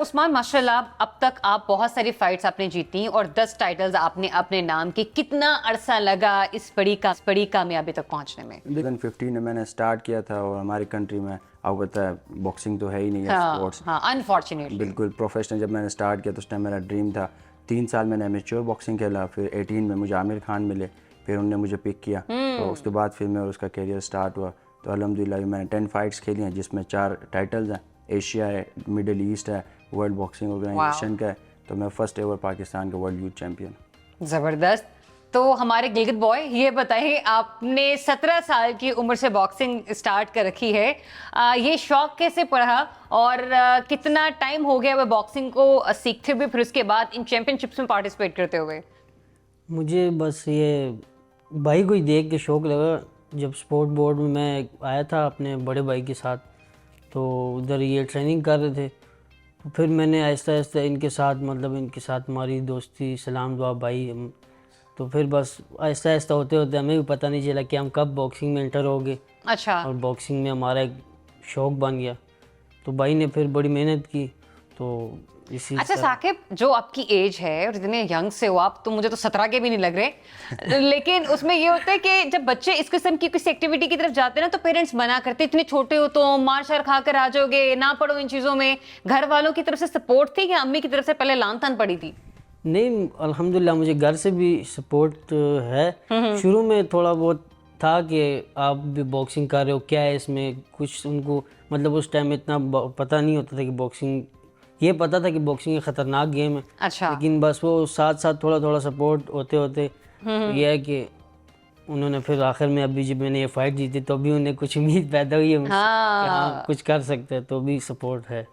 उस्मान माशाल्लाह अब तक आप बहुत सारी फाइट्स आपने जीती और 10 टाइटल्स आपने अपने नाम की। कितना अरसा लगा इस बड़ी कामयाबी तक पहुंचने में? 2015 में मैंने स्टार्ट किया था और हमारी कंट्री में आपको पता है बॉक्सिंग तो है ही नहीं है स्पोर्ट्स। हाँ, अनफॉर्चुनेटली बिल्कुल प्रोफेशनल जब मैंने स्टार्ट किया तो उस टाइम मेरा ड्रीम था। 3 साल मैंने एमेच्योर बॉक्सिंग खेला, फिर 18 में मुझे आमिर खान मिले, फिर उन्होंने मुझे पिक किया। तो उसके बाद फिर मैं उसका करियर स्टार्ट हुआ। तो अल्हम्दुलिल्लाह मैंने 10 फाइट्स खेली हैं जिसमें 4 टाइटल्स हैं। एशिया है, मिडिल ईस्ट है, वर्ल्ड बॉक्सिंग ऑर्गेनाइजेशन का है। तो मैं फर्स्ट एवर पाकिस्तान का वर्ल्ड यूथ चैम्पियन। जबरदस्त। तो हमारे गिलगित बॉय ये बताइए, आपने 17 साल की उम्र से बॉक्सिंग स्टार्ट कर रखी है, ये शौक कैसे पड़ा और कितना टाइम हो गया वह बॉक्सिंग को सीखते हुए, फिर उसके बाद इन चैंपियनशिप्स में पार्टिसिपेट करते हुए? मुझे बस ये भाई को ही देख के शौक लगा। जब स्पोर्ट बोर्ड में मैं आया था अपने बड़े भाई के साथ, तो उधर ये ट्रेनिंग कर रहे थे, तो फिर मैंने आहिस्ता आहिस्ता इनके साथ हमारी दोस्ती, सलाम दुआ भाई। तो फिर बस आहिस्ता आहिस्ता होते होते हमें भी पता नहीं चला कि हम कब बॉक्सिंग में एंटर हो गए। अच्छा। और बॉक्सिंग में हमारा एक शौक बन गया। तो भाई ने फिर बड़ी मेहनत की, तो इसी अच्छा साकिब, जो आपकी एज है और इतने यंग से हो आप, तो मुझे तो 17 के भी नहीं लग रहे लेकिन उसमें ये होता है कि जब बच्चे इस किस्म की किसी एक्टिविटी की तरफ जाते हैं ना, तो पेरेंट्स मना करते, इतने छोटे हो तो मार शार खा कर आ जाओगे, ना पढ़ो इन चीजों में। घर वालों की तरफ से सपोर्ट थी या अम्मी की तरफ से पहले लान तान पड़ी थी? नहीं, अल्हम्दुलिल्लाह मुझे घर से भी सपोर्ट है। शुरू में थोड़ा बहुत था कि आप भी बॉक्सिंग कर रहे हो, क्या है इसमें, कुछ उनको मतलब उस टाइम इतना पता नहीं होता था कि बॉक्सिंग, ये पता था कि बॉक्सिंग एक ख़तरनाक गेम है। अच्छा। लेकिन बस वो साथ साथ थोड़ा थोड़ा सपोर्ट होते होते ये है कि उन्होंने फिर आखिर में, अभी जब मैंने ये फाइट जीती तो अभी उन्हें कुछ उम्मीद पैदा हुई है मुझसे कि हाँ कुछ कर सकते हैं, तो भी सपोर्ट है।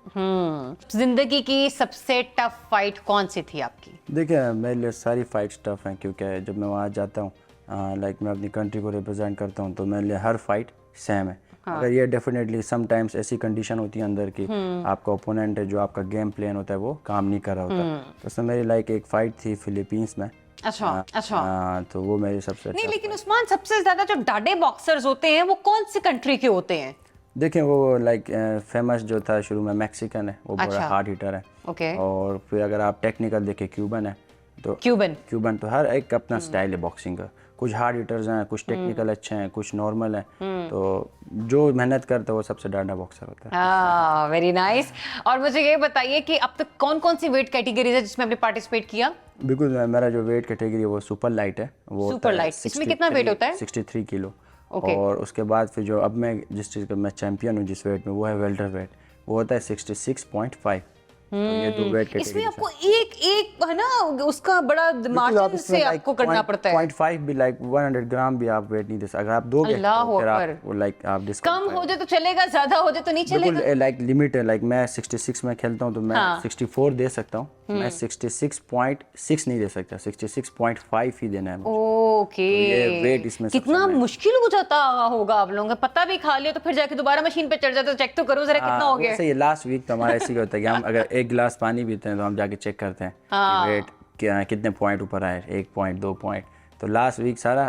जिंदगी की सबसे टफ फाइट कौन सी थी आपकी? देखिए मेरे लिए सारी फाइट्स टफ हैं, क्योंकि जब मैं वहाँ जाता हूँ लाइक मैं अपनी कंट्री को रिप्रेजेंट करता हूँ, तो मेरे लिए हर फाइट सेम है। अगर ये डेफिनेटली समटाइम्स ऐसी कंडीशन होती है अंदर की, आपका ओपोनेंट है जो आपका गेम प्लान होता है वो काम नहीं कर रहा होता। तो उसमें मेरी लाइक एक फाइट थी फिलीपींस में। अच्छा। तो वो मेरी सबसे नहीं, tough लेकिन fight। उस्मान सबसे ज्यादा जो डाडे बॉक्सर्स होते हैं वो कौन सी कंट्री के होते हैं? देखें वो लाइक फेमस जो था शुरू में मैक्सिकन है, वो बड़ा हार्ड हिटर है। ओके। और फिर अगर आप टेक्निकल देखें क्यूबन है। तो क्यूबन तो हर एक का अपना स्टाइल है बॉक्सिंग का। कुछ हार्ड हिटर्स हैं, कुछ टेक्निकल अच्छे हैं, कुछ नॉर्मल हैं। तो जो मेहनत करता है वो सबसे डांडा बॉक्सर होता है। Very nice. और मुझे ये बताइए कि अब तक कौन कौन सी वेट कैटेगरीज है जिसमें आपने पार्टिसिपेट किया? बिल्कुल, मेरा जो वेट कैटेगरी है वो सुपर लाइट है। वो सुपर लाइट, इसमें कितना वेट होता है? 63 किलो। Okay. और उसके बाद फिर जो अब मैं जिस चीज़ का मैं चैंपियन हूँ जिस वेट में, वो है वेल्टर वेट। वो होता है 66.5। तो ये 2 वेट कैटेगरी। इसमें आपको एक है ना उसका बड़ा मार्जिन से आपको करना पड़ता है। 0.5 भी लाइक 100 ग्राम भी आप वेट नहीं दे सकते। अगर आप दोगे तो फिर आप वो लाइक आप कम हो जाए तो चलेगा, ज्यादा हो जाए तो नहीं चलेगा। बिल्कुल लाइक लिमिट है। लाइक मैं 66 में खेलता हूँ तो मैं 64 दे सकता हूँ। मैं 66.6 नहीं दे सकता, 66.5 ही देना है मुझे। ओके। तो ये वेट इसमें कितना मुश्किल हो जाता होगा आप लोगों का। पता भी खा लिया तो फिर जाके दोबारा मशीन पे चढ़ जाते, तो चेक तो करो जरा कितना हो गया। सही है। लास्ट वीक तो हमारा ऐसे ही होता है कि हम अगर 1 गिलास पानी पीते हैं तो हम जाके चेक करते हैं कि वेट कितने पॉइंट ऊपर आए, 1 पॉइंट 2 पॉइंट। तो लास्ट वीक सारा।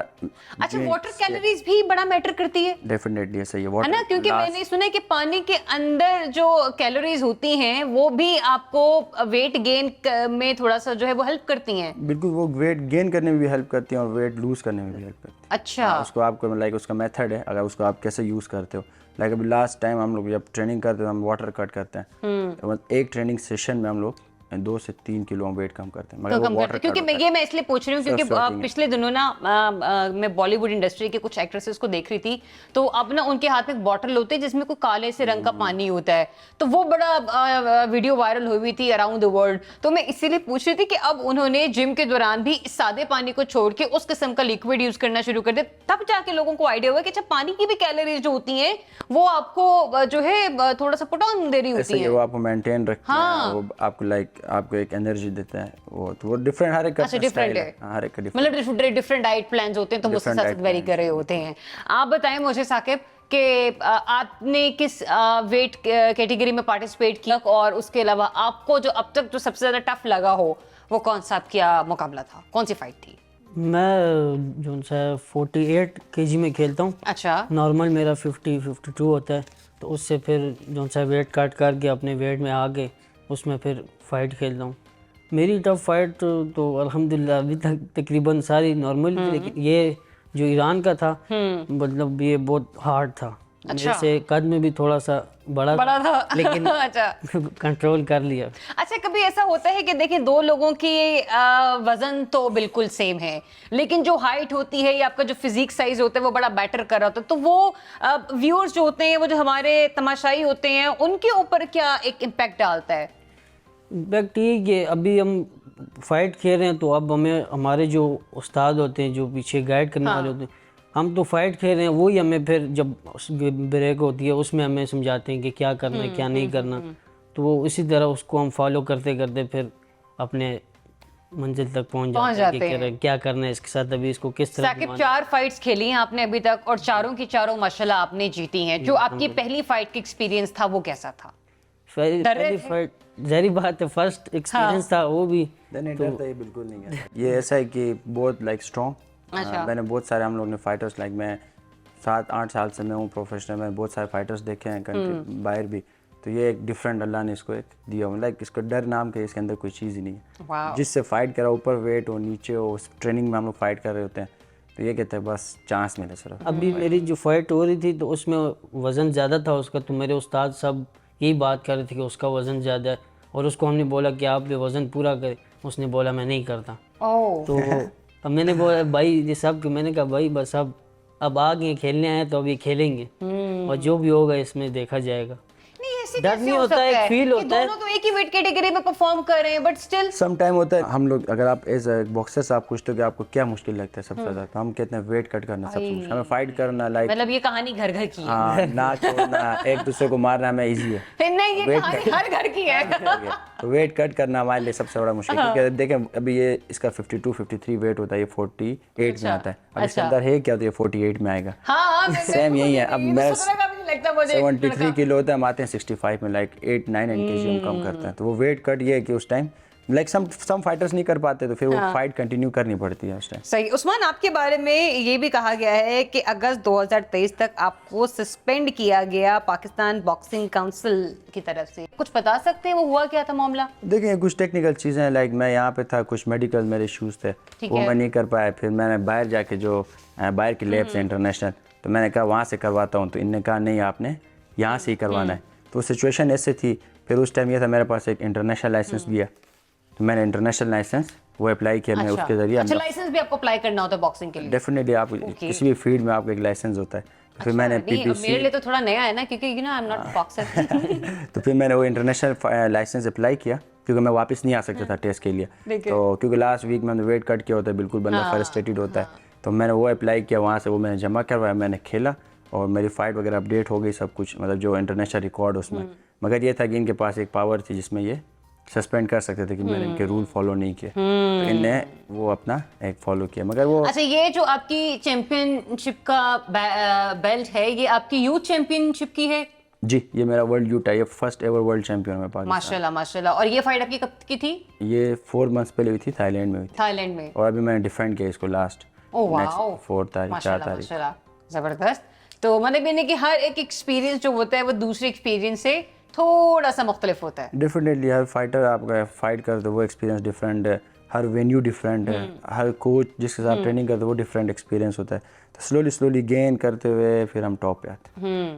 अच्छा, वाटर कैलोरीज भी बड़ा मैटर करती है? डेफिनेटली सही है है ना, क्योंकि मैंने सुना है कि पानी के अंदर जो कैलोरीज होती हैं वो भी आपको वेट गेन में थोड़ा सा जो है वो हेल्प करती हैं। बिल्कुल, वो वेट गेन करने में भी हेल्प करती हैं और वेट लूज करने में भी हेल्प करती हैं। अच्छा। उसको आपको लाइक उसका मेथड है, अगर उसको आप कैसे यूज़ करते हो। लाइक अभी लास्ट टाइम हम लोग जब ट्रेनिंग करते हैं हम वाटर कट करते हैं। तो एक ट्रेनिंग सेशन में हम लोग 2 से 3 किलो वेट कम करते हैं, मगर वो वाटर क्योंकि मैं इसलिए पूछ रही हूँ क्योंकि पिछले दिनों ना मैं बॉलीवुड इंडस्ट्री के कुछ एक्ट्रेसेस को देख रही थी, तो अब ना उनके हाथ में एक बॉटल होती है जिसमें कोई काले से रंग का पानी होता है, तो वो बड़ा वीडियो वायरल हुई थी अराउंड द वर्ल्ड। तो मैं इसीलिए पूछ रही थी कि अब उन्होंने जिम के दौरान भी इस सादे पानी को छोड़ के उस किस्म का लिक्विड यूज करना शुरू कर दिया, तब जाके लोगों को आइडिया हुआ कि अच्छा पानी की भी कैलोरीज जो होती हैं वो आपको जो है थोड़ा सा पुट ऑन दे रही होती है, वो आपको मेंटेन रखती है, वो आपको लाइक आपको एक एनर्जी देता है। वो डिफरेंट हर एक का स्टाइल है, हर एक का मतलब डिफरेंट डाइट प्लान्स होते हैं, तो उसके साथ वेरी कर रहे होते हैं। आप बताएं मुझे साकिब कि आपने किस वेट कैटेगरी में पार्टिसिपेट किया और उसके अलावा आपको जो अब तक जो सबसे ज्यादा टफ लगा हो वो कौन सा आपका मुकाबला था, कौन सी फाइट थी? मैं जो सा 48 kg में खेलता हूँ। अच्छा। नॉर्मल मेरा 52 होता है, तो उससे फिर जो सा वेट कट करके अपने वेट में आके उसमें फिर फ़ाइट खेलता हूँ। मेरी टफ फाइट तो अल्हम्दुलिल्लाह अभी तक तकरीबन सारी नॉर्मल थी, लेकिन ये जो ईरान का था मतलब ये बहुत हार्ड था। अच्छा। मेरे से कद में भी थोड़ा सा बड़ा था लेकिन अच्छा कंट्रोल कर लिया। अच्छा, कभी ऐसा होता है कि देखिए दो लोगों की वजन तो बिल्कुल सेम है, लेकिन जो हाइट होती है या आपका जो फिजिक साइज होता है वो बड़ा बेटर कर रहा होता है, तो वो व्यूअर्स जो होते हैं, वो जो हमारे तमाशाई होते हैं, उनके ऊपर क्या एक इम्पैक्ट डालता है? इम्पैक्ट ये कि अभी हम फाइट खेल रहे हैं तो अब हमें हमारे जो उस्ताद होते हैं, जो पीछे गाइड करने वाले होते हैं, हम तो फाइट खेल रहे हैं, वही हमें फिर जब ब्रेक होती है उसमें हमें समझाते हैं कि क्या करना है क्या नहीं करना। तो वो इसी तरह उसको हम फॉलो करते करते फिर अपने मंजिल तक पहुंच जाते हैं कि क्या करना है इसके साथ, अभी इसको किस तरह। साकिब, 4 फाइट्स खेली हैं आपने अभी तक और चारों की चारों माशाल्लाह आपने जीती हैं। जो आपकी पहली फाइट का एक्सपीरियंस था वो कैसा था? पहली फाइट जारी बात है, फर्स्ट एक्सपीरियंस था वो भी। नहीं डरता ये बिल्कुल नहीं है। ये ऐसा है कि बहुत लाइक स्ट्रॉन्ग, मैंने बहुत सारे हम लोग ने फाइटर्स लाइक मैं 7-8 साल से मैं हूँ प्रोफेशनल, मैंने बहुत सारे फाइटर्स देखे हैं कंट्री बाहर भी। तो ये एक डिफरेंट अल्लाह ने इसको एक दिया हुआ, लाइक इसको डर नाम के इसके अंदर कोई चीज़ ही नहीं है। जिससे फाइट करा, ऊपर वेट हो नीचे हो, ट्रेनिंग में हम लोग फाइट कर रहे होते हैं, तो ये कहते हैं बस चांस मिले सिर्फ। अभी मेरी जो फाइट हो रही थी तो उसमें वज़न ज़्यादा था उसका, तो मेरे उस्ताद सब यही बात कर रहे थे कि उसका वज़न ज़्यादा है, और उसको हमने बोला कि आप ये वज़न पूरा करें, उसने बोला मैं नहीं करता। तो अब मैंने बोला भाई ये सब, मैंने कहा भाई बस अब आ गए खेलने आए तो अब ये खेलेंगे, और जो भी होगा इसमें देखा जाएगा। डर नहीं होता है, एक फील होता है। दोनों तो एक ही वेट कैटेगरी में परफॉर्म कर रहे हैं, बट स्टिल सम टाइम होता है हम लोग, अगर आप एज अ बॉक्सर से आप पूछते हो कि आपको क्या मुश्किल लगता है सबसे ज़्यादा, तो हम कहते हैं वेट कट करना सबसे मुश्किल, हमें फाइट करना लाइक मतलब ये कहानी घर घर की है। ना छोड़ना, एक दूसरे को मारना हमें ईजी है। फिर नहीं, ये कहानी हर घर की है। तो वेट कट करना हमारे लिए सबसे बड़ा मुश्किल है, क्योंकि देखें अभी ये इसका 52-53 वेट होता है, ये 48 में आता है, अब इसके अंदर है क्या, तो ये 48 में आएगा। सेम यही है। अब मैं 73 किलो होता है, हम आते हैं 65 में, लाइक 8-9 kg हम कम करते हैं। तो वो वेट कट ये है कि उस टाइम लाइक सम फाइटर्स नहीं कर पाते, तो फिर वो फाइट कंटिन्यू करनी पड़ती है उस टाइम। सही। उस्मान, आपके बारे में ये भी कहा गया है कि अगस्त 2023 तक आपको सस्पेंड किया गया पाकिस्तान बॉक्सिंग काउंसिल की तरफ से, कुछ बता सकते हैं वो हुआ क्या था मामला? देखिए कुछ टेक्निकल चीज़ें हैं, लाइक मैं यहाँ पे था, कुछ मेडिकल मेरे इश्यूज़ थे, वो मैं नहीं कर पाया। फिर मैंने बाहर जाके जो बाहर की लैब से इंटरनेशनल, तो मैंने कहा वहाँ से करवाता हूँ, तो इनने कहा नहीं आपने यहाँ से ही करवाना है। तो सिचुएशन ऐसे थी। फिर उस टाइम ये था मेरे पास एक इंटरनेशनल लाइसेंस भी है, तो मैंने इंटरनेशल लाइसेंस वो अप्लाई किया। मैं उसके जरिए अच्छा, लाइसेंस भी आपको अप्लाई करना होता है बॉक्सिंग के लिए? डेफिनेटली आप किसी भी फील्ड में आपको एक लाइसेंस होता है। तो फिर मैंने पीपीसी, मेरे लिए तो थोड़ा नया है ना, क्योंकि you know I am not boxer. तो फिर मैंने वो इंटरनेशनल लाइसेंस अप्लाई किया, क्योंकि मैं वापस नहीं आ सकता था टेस्ट के लिए। तो क्योंकि लास्ट वीक मैंने वेट कट किया होता है, बिल्कुल बंदा फ्रस्ट्रेटेड होता है, तो मैंने वो अप्लाई किया, वहाँ से वो मैंने जमा करवाया, मैंने खेला और मेरी फाइट वगैरह अपडेट हो गई सब कुछ, मतलब जो इंटरनेशनल रिकॉर्ड उसमें। मगर ये था कि इनके पास एक पावर थी जिसमें ये सस्पेंड कर सकते थे कि मैंने इनके रूल फॉलो नहीं किए, तो इनने वो अपना एक फॉलो किया। मगर वो अच्छा, ये जो आपकी चैंपियनशिप का बेल्ट है, ये आपकी यूथ चैंपियनशिप की है? जी, ये मेरा वर्ल्ड यूथ है, ये फर्स्ट एवर वर्ल्ड चैंपियन है पाकिस्तान। माशाल्लाह माशाल्लाह। और ये फाइट आपकी कब की थी? ये 4 मंथ्स पहले हुई थी, थाईलैंड में हुई थी। थाईलैंड में? और अभी मैंने डिफेंड किया इसको लास्ट 4 तारीख 4 तारीख। माशाल्लाह, जबरदस्त। तो मतलब ये नहीं कि हर एक एक्सपीरियंस जो होता है वो दूसरे एक्सपीरियंस से थोड़ा सा मुख्तलिफ होता है। डेफिनेटली हर फाइटर आपका फाइट करते वो एक्सपीरियंस डिफरेंट है, हर वेन्यू डिफरेंट है, हर कोच जिसके साथ ट्रेनिंग करते वो डिफरेंट एक्सपीरियंस होता है। तो स्लोली गेन करते हुए फिर हम टॉप पे आते हैं।